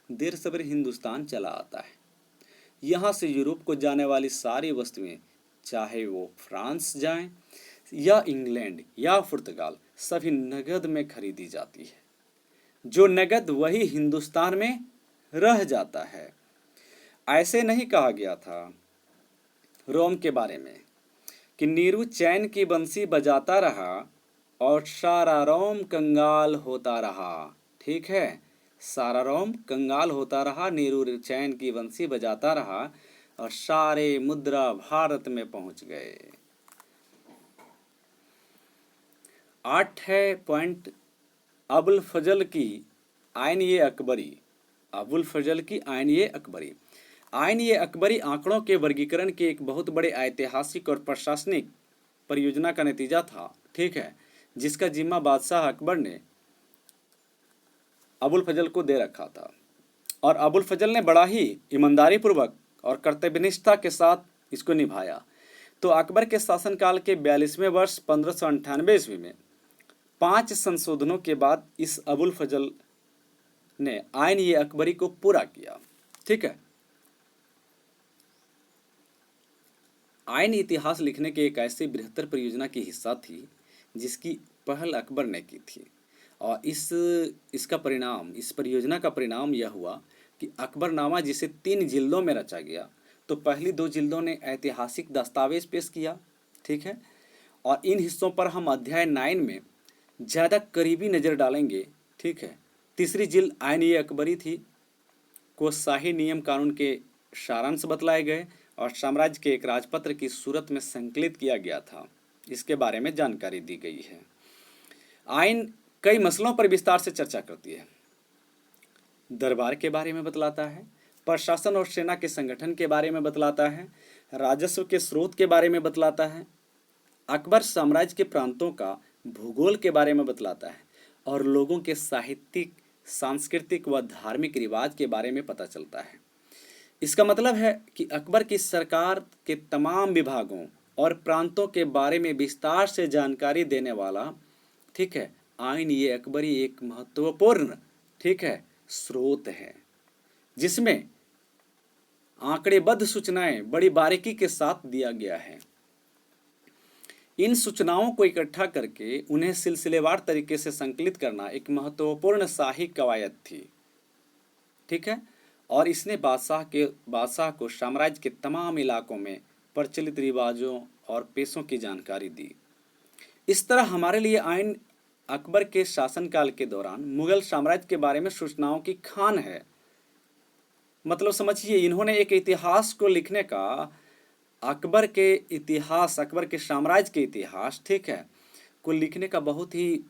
देर सवेर हिंदुस्तान चला आता है। यहाँ से यूरोप को जाने वाली सारी वस्तुएं, चाहे वो फ्रांस जाएं या इंग्लैंड या पुर्तगाल, सभी नगद में खरीदी जाती है। जो नगद वही हिंदुस्तान में रह जाता है। ऐसे नहीं कहा गया था रोम के बारे में कि नीरू चैन की बंसी बजाता रहा और सारा रोम कंगाल होता रहा, ठीक है। सारा रोम कंगाल होता रहा, नीरू चैन की बंसी बजाता रहा और सारे मुद्रा भारत में पहुंच गए। 8 है पॉइंट अबुल फजल की आइन ए अकबरी। अबुल फजल की आइन ए अकबरी। आइन ए अकबरी आंकड़ों के वर्गीकरण के एक बहुत बड़े ऐतिहासिक और प्रशासनिक परियोजना का नतीजा था, ठीक है, जिसका जिम्मा बादशाह अकबर ने अबुल फजल को दे रखा था। और अबुल फजल ने बड़ा ही ईमानदारी पूर्वक और कर्तव्यनिष्ठा के साथ इसको निभाया। तो अकबर के शासनकाल के 42वें वर्ष 1598 ईस्वी में 5 संशोधनों के बाद इस अबुल फजल ने आइन ए अकबरी को पूरा किया, ठीक है। आइन इतिहास लिखने के एक ऐसी बृहत्तर परियोजना की हिस्सा थी जिसकी पहल अकबर ने की थी। और इसका परिणाम, इस परियोजना का परिणाम यह हुआ कि अकबरनामा जिसे 3 जिल्दों में रचा गया, तो पहली 2 जिल्दों ने ऐतिहासिक दस्तावेज पेश किया, ठीक है। और इन हिस्सों पर हम अध्याय 9 में ज़्यादा करीबी नज़र डालेंगे, ठीक है। तीसरी जिल्द आइन ए अकबरी थी, को शाही नियम कानून के सारांश बतलाए गए और साम्राज्य के एक राजपत्र की सूरत में संकलित किया गया था, इसके बारे में जानकारी दी गई है। आइन कई मसलों पर विस्तार से चर्चा करती है। दरबार के बारे में बतलाता है, प्रशासन और सेना के संगठन के बारे में बतलाता है, राजस्व के स्रोत के बारे में बतलाता है, अकबर साम्राज्य के प्रांतों का भूगोल के बारे में बतलाता है और लोगों के साहित्यिक, सांस्कृतिक व धार्मिक रिवाज के बारे में पता चलता है। इसका मतलब है कि अकबर की सरकार के तमाम विभागों और प्रांतों के बारे में विस्तार से जानकारी देने वाला, ठीक है, आइन ए अकबरी एक महत्वपूर्ण, ठीक है, स्रोत है, जिसमें आंकड़ेबद्ध सूचनाएं बड़ी बारीकी के साथ दिया गया है। इन सूचनाओं को इकट्ठा करके उन्हें सिलसिलेवार तरीके से संकलित करना एक महत्वपूर्ण शाही कवायद थी, ठीक है। और इसने बादशाह को साम्राज्य के तमाम इलाकों में प्रचलित रिवाजों और पेशों की जानकारी दी। इस तरह हमारे लिए आइन अकबर के शासनकाल के दौरान मुगल साम्राज्य के बारे में सूचनाओं की खान है। मतलब समझिए, इन्होंने एक इतिहास को लिखने का, अकबर के इतिहास, अकबर के साम्राज्य के इतिहास, ठीक है, को लिखने का बहुत ही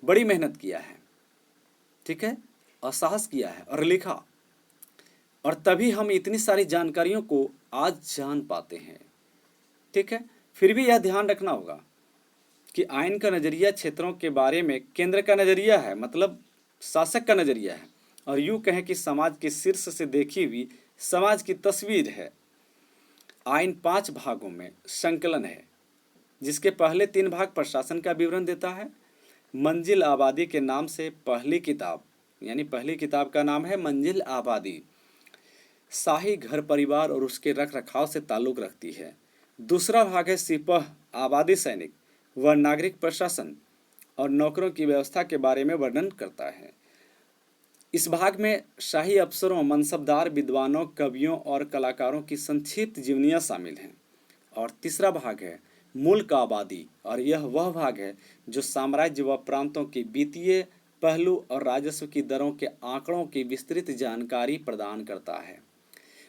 बड़ी मेहनत किया है, ठीक है, और साहस किया है और लिखा, और तभी हम इतनी सारी जानकारियों को आज जान पाते हैं, ठीक है। फिर भी यह ध्यान रखना होगा कि आइन का नज़रिया क्षेत्रों के बारे में केंद्र का नज़रिया है, मतलब शासक का नज़रिया है, और यूँ कहें कि समाज के शीर्ष से देखी हुई समाज की तस्वीर है। आइन 5 भागों में संकलन है, जिसके पहले 3 भाग प्रशासन का विवरण देता है। मंजिल आबादी के नाम से पहली किताब, यानी पहली किताब का नाम है मंजिल आबादी, शाही घर परिवार और उसके रख रखाव से ताल्लुक़ रखती है। दूसरा भाग है सिपह, आबादी सैनिक व नागरिक प्रशासन, और नौकरों की व्यवस्था के बारे में वर्णन करता है। इस भाग में शाही अफसरों, मनसबदार, विद्वानों, कवियों और कलाकारों की संक्षिप्त जीवनियाँ शामिल हैं। और तीसरा भाग है मुल्क आबादी, और यह वह भाग है जो साम्राज्य व प्रांतों के वित्तीय पहलू और राजस्व की दरों के आंकड़ों की विस्तृत जानकारी प्रदान करता है।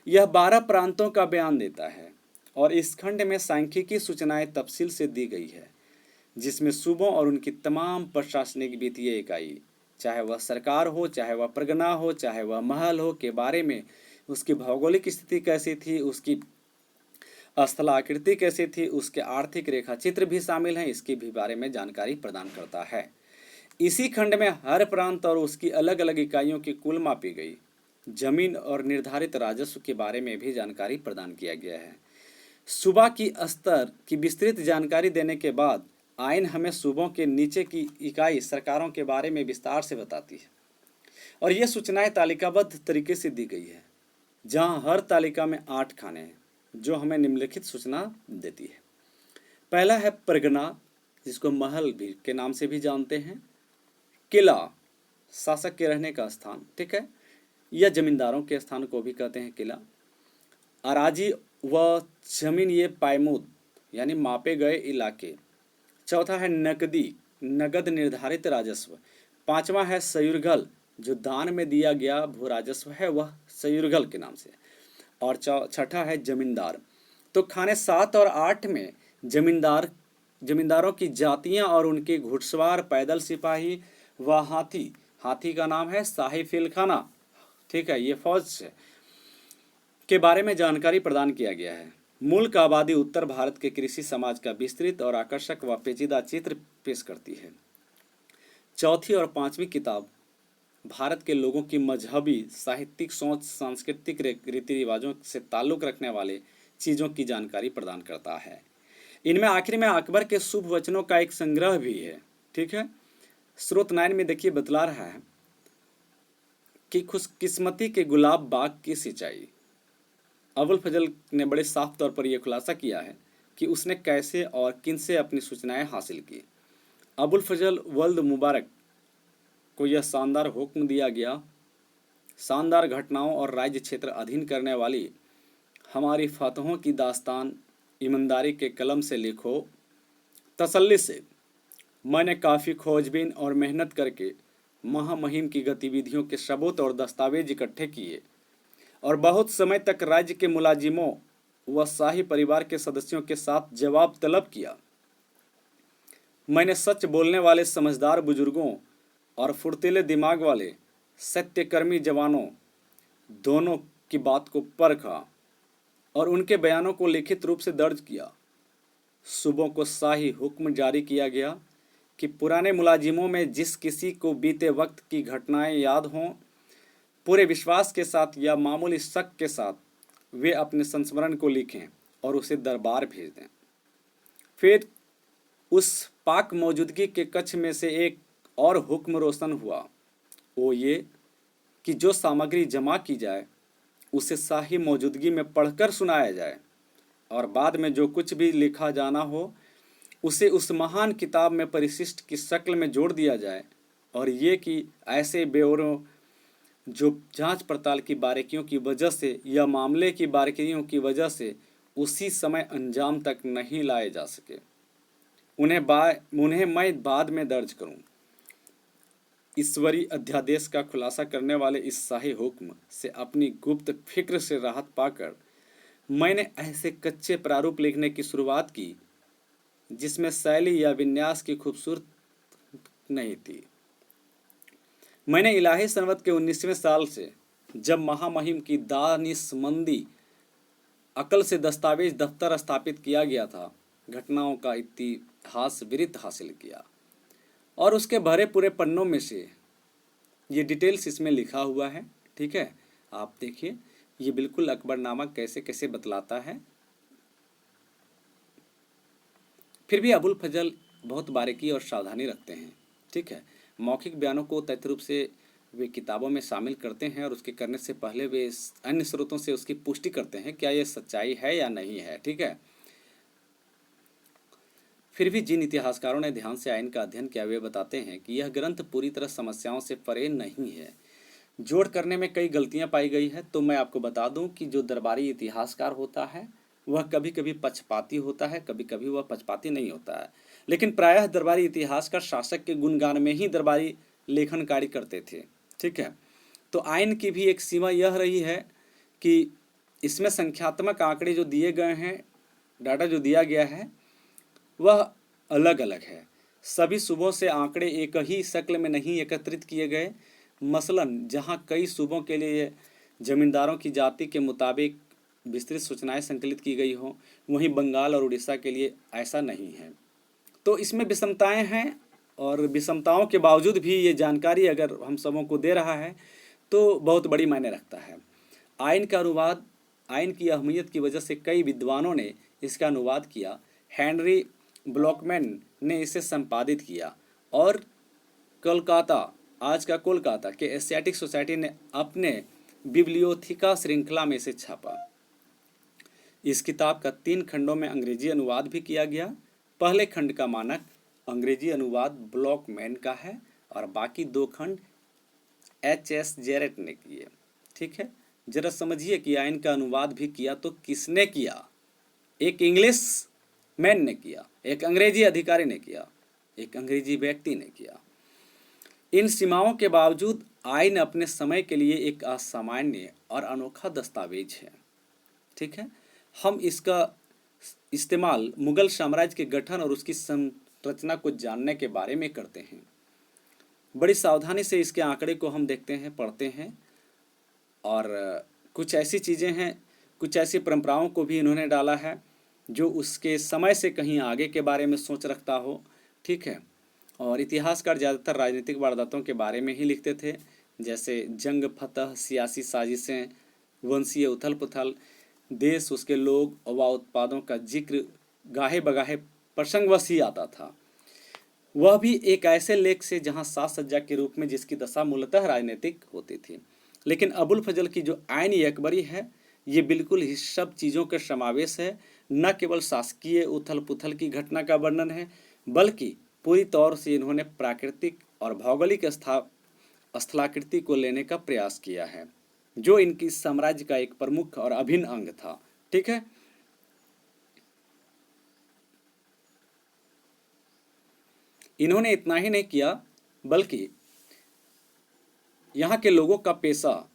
यह 12 प्रांतों का बयान देता है और इस खंड में सांख्यिकी सूचनाएं तफसील से दी गई है, जिसमें सूबों और उनकी तमाम प्रशासनिक वित्तीय इकाई, चाहे वह सरकार हो, चाहे वह परगना हो, चाहे वह महल हो, के बारे में, उसकी भौगोलिक स्थिति कैसी थी, उसकी स्थलाकृति कैसी थी, उसके आर्थिक रेखा चित्र भी शामिल हैं, इसके भी बारे में जानकारी प्रदान करता है। इसी खंड में हर प्रांत और उसकी अलग अलग इकाइयों की कुल मापी गई जमीन और निर्धारित राजस्व के बारे में भी जानकारी प्रदान किया गया है। सूबा की स्तर की विस्तृत जानकारी देने के बाद आइन हमें सूबों के नीचे की इकाई सरकारों के बारे में विस्तार से बताती है, और ये सूचनाएं तालिकाबद्ध तरीके से दी गई है, जहां हर तालिका में 8 खाने हैं जो हमें निम्नलिखित सूचना देती है। पहला है परगना, जिसको महल भी के नाम से भी जानते हैं। किला, शासक के रहने का स्थान, ठीक है, या जमींदारों के स्थान को भी कहते हैं किला। अराजी व जमीन, ये पायमूद यानी मापे गए इलाके। चौथा है नकदी, नगद निर्धारित राजस्व। पांचवा है सयुरगल, जो दान में दिया गया भू राजस्व है वह सयुरगल के नाम से। और छठा है जमींदार। तो खाने 7 और 8 में जमींदारों की जातियां और उनके घुड़सवार, पैदल सिपाही व हाथी, हाथी का नाम है शाही फिलखाना, ठीक है, ये फौज से के बारे में जानकारी प्रदान किया गया है। मुल्क आबादी उत्तर भारत के कृषि समाज का विस्तृत और आकर्षक व पेचीदा चित्र पेश करती है। चौथी और पांचवी किताब भारत के लोगों की मजहबी, साहित्यिक सोच, सांस्कृतिक रीति रिवाजों से ताल्लुक रखने वाले चीज़ों की जानकारी प्रदान करता है। इनमें आखिर में अकबर के शुभ वचनों का एक संग्रह भी है, ठीक है। स्रोत 9 में देखिए बतला रहा है कि खुशकिस्मती के गुलाब बाग की सिंचाई। अबुल फजल ने बड़े साफ तौर पर यह खुलासा किया है कि उसने कैसे और किनसे अपनी सूचनाएं हासिल की। अबुल फजल वल्द मुबारक को यह शानदार हुक्म दिया गया, शानदार घटनाओं और राज्य क्षेत्र अधीन करने वाली हमारी फतहों की दास्तान ईमानदारी के कलम से लिखो, तसल्ली से। मैंने काफ़ी खोजबीन और मेहनत करके महामहिम की गतिविधियों के सबूत और दस्तावेज इकट्ठे किए और बहुत समय तक राज्य के मुलाजिमों व शाही परिवार के सदस्यों के साथ जवाब तलब किया। मैंने सच बोलने वाले समझदार बुजुर्गों और फुर्तीले दिमाग वाले सत्यकर्मी जवानों दोनों की बात को परखा और उनके बयानों को लिखित रूप से दर्ज किया। सूबों को शाही हुक्म जारी किया गया कि पुराने मुलाजिमों में जिस किसी को बीते वक्त की घटनाएं याद हों, पूरे विश्वास के साथ या मामूली शक के साथ वे अपने संस्मरण को लिखें और उसे दरबार भेज दें। फिर उस पाक मौजूदगी के कक्ष में से एक और हुक्म रोशन हुआ, वो ये कि जो सामग्री जमा की जाए उसे शाही मौजूदगी में पढ़कर सुनाया जाए और बाद में जो कुछ भी लिखा जाना हो उसे उस महान किताब में परिशिष्ट की शक्ल में जोड़ दिया जाए, और ये कि ऐसे ब्यौरों जो जांच पड़ताल की बारीकियों की वजह से या मामले की बारीकियों की वजह से उसी समय अंजाम तक नहीं लाए जा सके, उन्हें मैं बाद में दर्ज करूं। ईश्वरी अध्यादेश का खुलासा करने वाले इस शाही हुक्म से अपनी गुप्त फिक्र से राहत पाकर मैंने ऐसे कच्चे प्रारूप लिखने की शुरुआत की जिसमें शैली या विन्यास की खूबसूरत नहीं थी। मैंने इलाही सनवत के 19वें साल से, जब महामहिम की दानिशमंदी अकल से दस्तावेज दफ्तर स्थापित किया गया था, घटनाओं का इतिहास विरित हासिल किया और उसके भरे पूरे पन्नों में से ये डिटेल्स इसमें लिखा हुआ है, ठीक है। आप देखिए ये बिल्कुल अकबरनामा कैसे कैसे बतलाता है। फिर भी अबुल फजल बहुत बारीकी और सावधानी रखते हैं, ठीक है। मौखिक बयानों को तथ्य रूप से वे किताबों में शामिल करते हैं और उसके करने से पहले वे अन्य स्रोतों से उसकी पुष्टि करते हैं क्या ये सच्चाई है या नहीं है, ठीक है। फिर भी जिन इतिहासकारों ने ध्यान से आइन का अध्ययन किया वे बताते हैं कि यह ग्रंथ पूरी तरह समस्याओं से परे नहीं है। जोड़ करने में कई गलतियां पाई गई है। तो मैं आपको बता दूं कि जो दरबारी इतिहासकार होता है वह कभी कभी पक्षपाती होता है, कभी कभी वह पक्षपाती नहीं होता है, लेकिन प्रायः दरबारी इतिहासकार शासक के गुणगान में ही दरबारी लेखन कार्य करते थे। ठीक है, तो आइन की भी एक सीमा यह रही है कि इसमें संख्यात्मक आंकड़े जो दिए गए हैं, डाटा जो दिया गया है वह अलग अलग है। सभी सूबों से आंकड़े एक ही शक्ल में नहीं एकत्रित किए गए। मसलन जहां कई सूबों के लिए जमींदारों की जाति के मुताबिक विस्तृत सूचनाएं संकलित की गई हों, वहीं बंगाल और उड़ीसा के लिए ऐसा नहीं है। तो इसमें विषमताएं हैं, और विषमताओं के बावजूद भी ये जानकारी अगर हम सबों को दे रहा है तो बहुत बड़ी मायने रखता है। आइन का अनुवाद, आइन की अहमियत की वजह से कई विद्वानों ने इसका अनुवाद किया। हेनरी ब्लॉकमैन ने इसे संपादित किया और कोलकाता, आज का कोलकाता के एशियाटिक सोसाइटी ने अपने बिब्लियोथिका श्रृंखला में इसे छापा। इस किताब का 3 खंडों में अंग्रेजी अनुवाद भी किया गया। पहले खंड का मानक अंग्रेजी अनुवाद ब्लॉकमैन का है और बाकी 2 खंड H.S. जेरेट ने किए। ठीक है, जरा समझिए कि आइन का अनुवाद भी किया तो किसने किया? एक इंग्लिश मैन ने किया, एक अंग्रेजी अधिकारी ने किया, एक अंग्रेजी व्यक्ति ने किया। इन सीमाओं के बावजूद आइन अपने समय के लिए एक असामान्य और अनोखा दस्तावेज है। ठीक है, हम इसका इस्तेमाल मुगल साम्राज्य के गठन और उसकी संरचना को जानने के बारे में करते हैं। बड़ी सावधानी से इसके आंकड़े को हम देखते हैं, पढ़ते हैं, और कुछ ऐसी चीज़ें हैं, कुछ ऐसी परंपराओं को भी इन्होंने डाला है जो उसके समय से कहीं आगे के बारे में सोच रखता हो। ठीक है, और इतिहासकार ज़्यादातर राजनीतिक वारदातों के बारे में ही लिखते थे, जैसे जंग फतह, सियासी साजिशें, वंशीय उथल पुथल, देश, उसके लोग व उत्पादों का जिक्र गाहे बगाहे प्रसंगवश ही आता था। वह भी एक ऐसे लेख से जहां साज सज्जा के रूप में, जिसकी दशा मूलतः राजनीतिक होती थी। लेकिन अबुल फजल की जो आइन अकबरी है, ये बिल्कुल ही सब चीज़ों के समावेश है। न केवल शासकीय उथल पुथल की घटना का वर्णन है, बल्कि पूरी तौर से इन्होंने प्राकृतिक और भौगोलिक स्थलाकृति को लेने का प्रयास किया है, जो इनकी साम्राज्य का एक प्रमुख और अभिन्न अंग था। ठीक है, इन्होंने इतना ही नहीं किया, बल्कि यहाँ के लोगों का पेशा,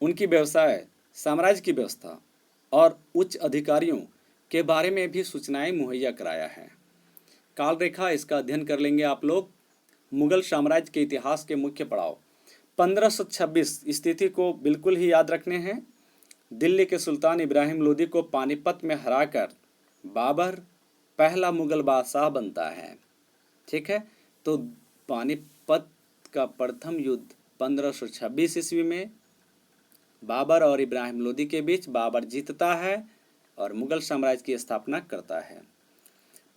उनकी व्यवसाय, साम्राज्य की व्यवस्था और उच्च अधिकारियों के बारे में भी सूचनाएं मुहैया कराया है। काल रेखा, इसका अध्ययन कर लेंगे आप लोग। मुगल साम्राज्य के इतिहास के मुख्य पड़ाव 1526, स्थिति को बिल्कुल ही याद रखने हैं। दिल्ली के सुल्तान इब्राहिम लोदी को पानीपत में हराकर बाबर पहला मुगल बादशाह बनता है। ठीक है, तो पानीपत का प्रथम युद्ध 1526 ईस्वी में बाबर और इब्राहिम लोदी के बीच बाबर जीतता है और मुगल साम्राज्य की स्थापना करता है।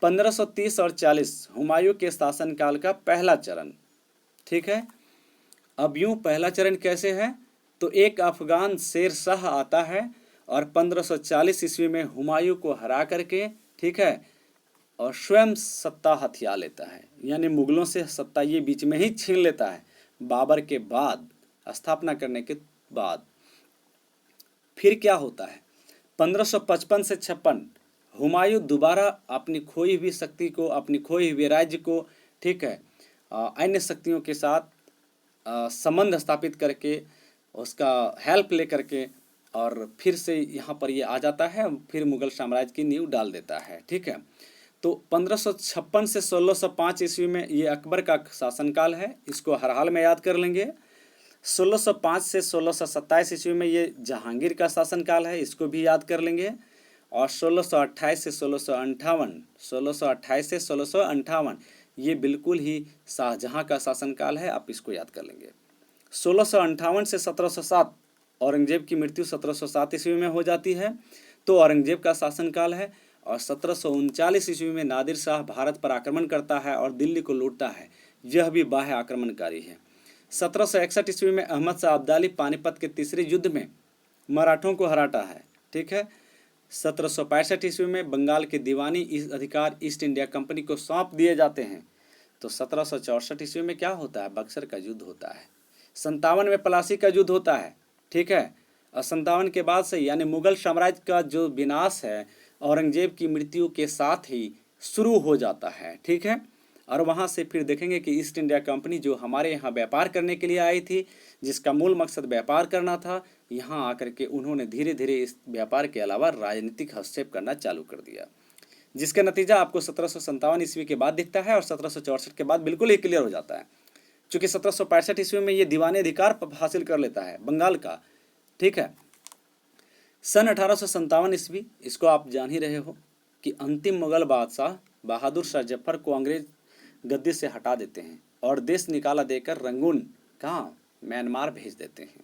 1530 और 40 हुमायूं के शासनकाल का पहला चरण। ठीक है, अब यूं पहला चरण कैसे है? तो एक अफगान शेर शाह आता है और 1540 ईस्वी में हुमायूं को हरा करके, ठीक है, और स्वयं सत्ता हथिया लेता है, यानी मुगलों से सत्ता ये बीच में ही छीन लेता है बाबर के बाद, स्थापना करने के बाद। फिर क्या होता है? 1555 से 56 हुमायूं दोबारा अपनी खोई हुई शक्ति को, अपनी खोई हुए राज्य को, ठीक है, अन्य शक्तियों के साथ संबंध स्थापित करके, उसका हेल्प ले करके, और फिर से यहाँ पर ये आ जाता है, फिर मुगल साम्राज्य की नींव डाल देता है। ठीक है, तो 1556 से 1605 ईस्वी में ये अकबर का शासनकाल है, इसको हर हाल में याद कर लेंगे। 1605 से 1627 ईस्वी में ये जहांगीर का शासनकाल है, इसको भी याद कर लेंगे। और 1628 से 1658 से 1658 ये बिल्कुल ही शाहजहां का शासनकाल है, आप इसको याद कर लेंगे। 1658 से 1707 औरंगजेब की मृत्यु 1707 ईस्वी में हो जाती है, तो औरंगजेब का शासनकाल है। और 1739 ईस्वी में नादिर शाह भारत पर आक्रमण करता है और दिल्ली को लूटता है, यह भी बाह्य आक्रमणकारी है। 1761 ईस्वी में अहमद शाह अब्दाली पानीपत के तीसरे युद्ध में मराठों को हराता है। ठीक है, 1765 ईस्वी में बंगाल के दीवानी अधिकार ईस्ट इंडिया कंपनी को सौंप दिए जाते हैं। तो 1764 ईस्वी में क्या होता है? बक्सर का युद्ध होता है। 57 में प्लासी का युद्ध होता है, ठीक है। और 57 के बाद से यानी मुगल साम्राज्य का जो विनाश है औरंगजेब की मृत्यु के साथ ही शुरू हो जाता है, ठीक है। और वहाँ से फिर देखेंगे कि ईस्ट इंडिया कंपनी जो हमारे यहाँ व्यापार करने के लिए आई थी, जिसका मूल मकसद व्यापार करना था, यहाँ आकर के उन्होंने धीरे धीरे इस व्यापार के अलावा राजनीतिक हस्तक्षेप करना चालू कर दिया, जिसका नतीजा आपको 1757 ईस्वी के बाद दिखता है और 1764 के बाद बिल्कुल ही क्लियर हो जाता है। चूँकि 1765 ईस्वी में ये दीवानी अधिकार हासिल कर लेता है बंगाल का, ठीक है। सन 1857 ईस्वी, इसको आप जान ही रहे हो कि अंतिम मुगल बादशाह बहादुर शाह जफर को अंग्रेज गद्दी से हटा देते हैं और देश निकाला देकर रंगून कहाँ म्यांमार भेज देते हैं।